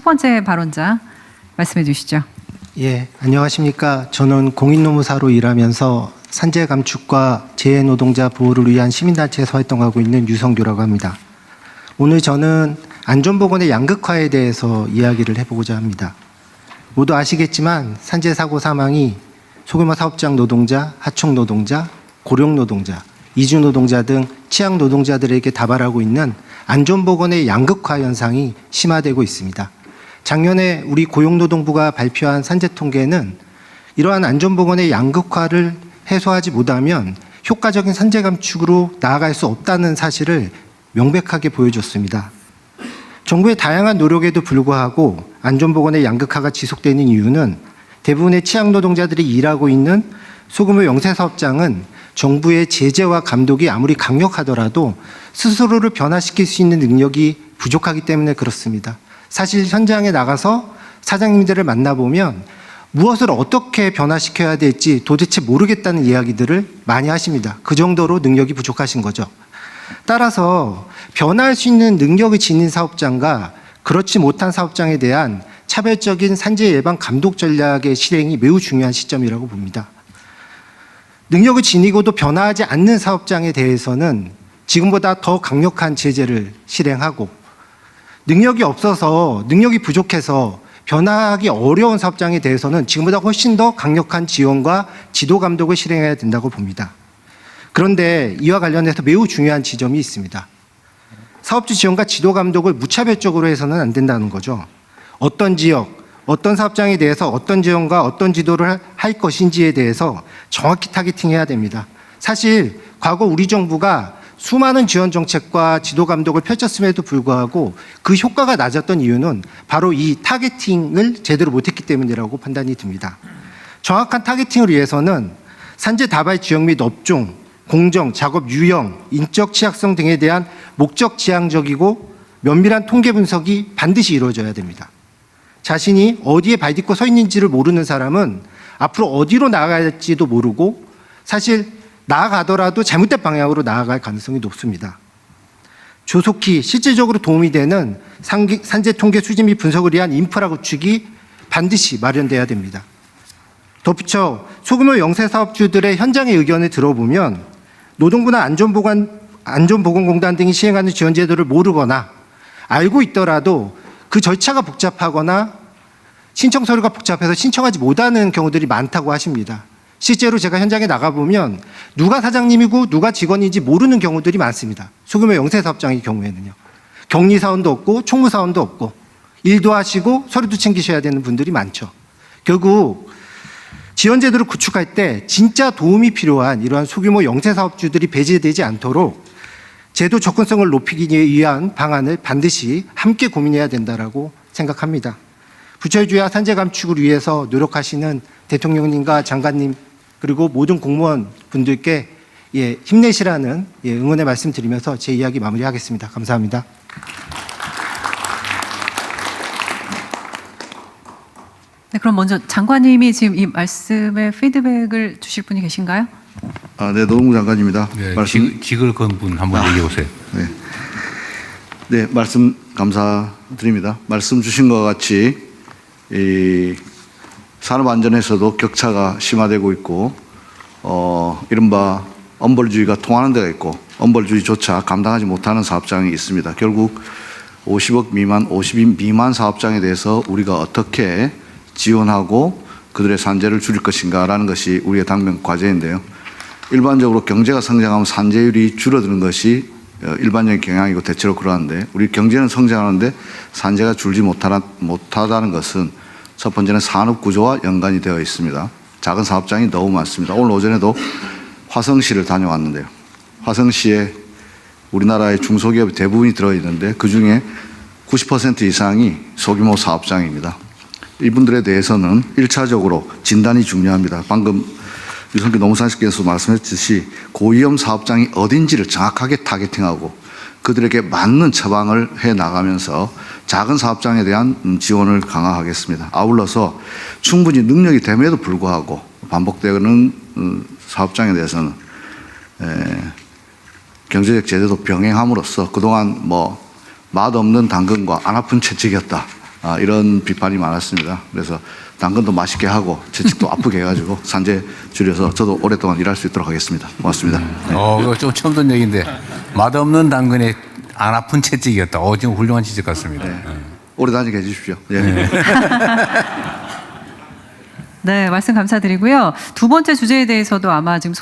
첫 번째 발언자 말씀해 주시죠. 예, 안녕하십니까. 저는 공인노무사로 일하면서 산재 감축과 재해 노동자 보호를 위한 시민단체에서 활동하고 있는 유성규라고 합니다. 오늘 저는 안전보건의 양극화에 대해서 이야기를 해보고자 합니다. 모두 아시겠지만 산재 사고 사망이 소규모 사업장 노동자, 하청 노동자, 고령 노동자, 이주 노동자 등 취약 노동자들에게 다발하고 있는 안전보건의 양극화 현상이 심화되고 있습니다. 작년에 우리 고용노동부가 발표한 산재 통계는 이러한 안전보건의 양극화를 해소하지 못하면 효과적인 산재 감축으로 나아갈 수 없다는 사실을 명백하게 보여줬습니다. 정부의 다양한 노력에도 불구하고 안전보건의 양극화가 지속되는 이유는 대부분의 취약 노동자들이 일하고 있는 소규모 영세사업장은 정부의 제재와 감독이 아무리 강력하더라도 스스로를 변화시킬 수 있는 능력이 부족하기 때문에 그렇습니다. 사실 현장에 나가서 사장님들을 만나보면 무엇을 어떻게 변화시켜야 될지 도대체 모르겠다는 이야기들을 많이 하십니다. 그 정도로 능력이 부족하신 거죠. 따라서 변화할 수 있는 능력을 지닌 사업장과 그렇지 못한 사업장에 대한 차별적인 산재 예방 감독 전략의 실행이 매우 중요한 시점이라고 봅니다. 능력을 지니고도 변화하지 않는 사업장에 대해서는 지금보다 더 강력한 제재를 실행하고, 능력이 없어서, 능력이 부족해서 변화하기 어려운 사업장에 대해서는 지금보다 훨씬 더 강력한 지원과 지도 감독을 실행해야 된다고 봅니다. 그런데 이와 관련해서 매우 중요한 지점이 있습니다. 사업주 지원과 지도 감독을 무차별적으로 해서는 안 된다는 거죠. 어떤 지역, 어떤 사업장에 대해서 어떤 지원과 어떤 지도를 할 것인지에 대해서 정확히 타겟팅해야 됩니다. 사실 과거 우리 정부가 수많은 지원 정책과 지도 감독을 펼쳤음에도 불구하고 그 효과가 낮았던 이유는 바로 이 타겟팅을 제대로 못했기 때문이라고 판단이 듭니다. 정확한 타겟팅을 위해서는 산재 다발 지역 및 업종, 공정, 작업 유형, 인적 취약성 등에 대한 목적 지향적이고 면밀한 통계 분석이 반드시 이루어져야 됩니다. 자신이 어디에 발 딛고 서 있는지를 모르는 사람은 앞으로 어디로 나아가야 할지도 모르고 사실 나아가더라도 잘못된 방향으로 나아갈 가능성이 높습니다. 조속히 실질적으로 도움이 되는 산재 통계 수집 및 분석을 위한 인프라 구축이 반드시 마련돼야 됩니다. 덧붙여 소규모 영세사업주들의 현장의 의견을 들어보면 노동부나 안전보건공단 등이 시행하는 지원 제도를 모르거나 알고 있더라도 그 절차가 복잡하거나 신청 서류가 복잡해서 신청하지 못하는 경우들이 많다고 하십니다. 실제로 제가 현장에 나가보면 누가 사장님이고 누가 직원인지 모르는 경우들이 많습니다. 소규모 영세사업장의 경우에는요. 격리사원도 없고 총무사원도 없고 일도 하시고 서류도 챙기셔야 되는 분들이 많죠. 결국 지원제도를 구축할 때 진짜 도움이 필요한 이러한 소규모 영세사업주들이 배제되지 않도록 제도 접근성을 높이기 위한 방안을 반드시 함께 고민해야 된다고 생각합니다. 부처주의와 산재 감축을 위해서 노력하시는 대통령님과 장관님 그리고 모든 공무원 분들께 힘내시라는 응원의 말씀 드리면서 제 이야기 마무리하겠습니다. 감사합니다. 네, 그럼 먼저 장관님이 지금 이 말씀에 피드백을 주실 분이 계신가요? 네, 노동부 장관입니다. 네, 직을 건 분 한번 얘기해 보세요. 네, 말씀 감사드립니다. 말씀 주신 것 같이 이 산업안전에서도 격차가 심화되고 있고 이른바 엄벌주의가 통하는 데가 있고 엄벌주의조차 감당하지 못하는 사업장이 있습니다. 결국 50억 미만, 50인 미만 사업장에 대해서 우리가 어떻게 지원하고 그들의 산재를 줄일 것인가라는 것이 우리의 당면 과제인데요. 일반적으로 경제가 성장하면 산재율이 줄어드는 것이 일반적인 경향이고 대체로 그러한데 우리 경제는 성장하는데 산재가 줄지 못하다는 것은 첫 번째는 산업 구조와 연관이 되어 있습니다. 작은 사업장이 너무 많습니다. 오늘 오전에도 화성시를 다녀왔는데요. 화성시에 우리나라의 중소기업 대부분이 들어있는데 그중에 90% 이상이 소규모 사업장입니다. 이분들에 대해서는 1차적으로 진단이 중요합니다. 방금 유성규 노무사님께서 말씀하셨듯이 고위험 사업장이 어딘지를 정확하게 타겟팅하고 그들에게 맞는 처방을 해 나가면서 작은 사업장에 대한 지원을 강화하겠습니다. 아울러서 충분히 능력이 됨에도 불구하고 반복되는 사업장에 대해서는 경제적 제재도 병행함으로써 그동안 맛없는 당근과 안 아픈 채찍이었다. 이런 비판이 많았습니다. 그래서 당근도 맛있게 하고 채찍도 아프게 해가지고 산재 줄여서 저도 오랫동안 일할 수 있도록 하겠습니다. 고맙습니다. 그거 좀 처음 듣는 얘기인데 맛없는 당근에 안 아픈 채찍이었다. 지금 훌륭한 지적 같습니다. 오래 다니게 해주십시오. 예. 네, 말씀 감사드리고요. 두 번째 주제에 대해서도 아마 지금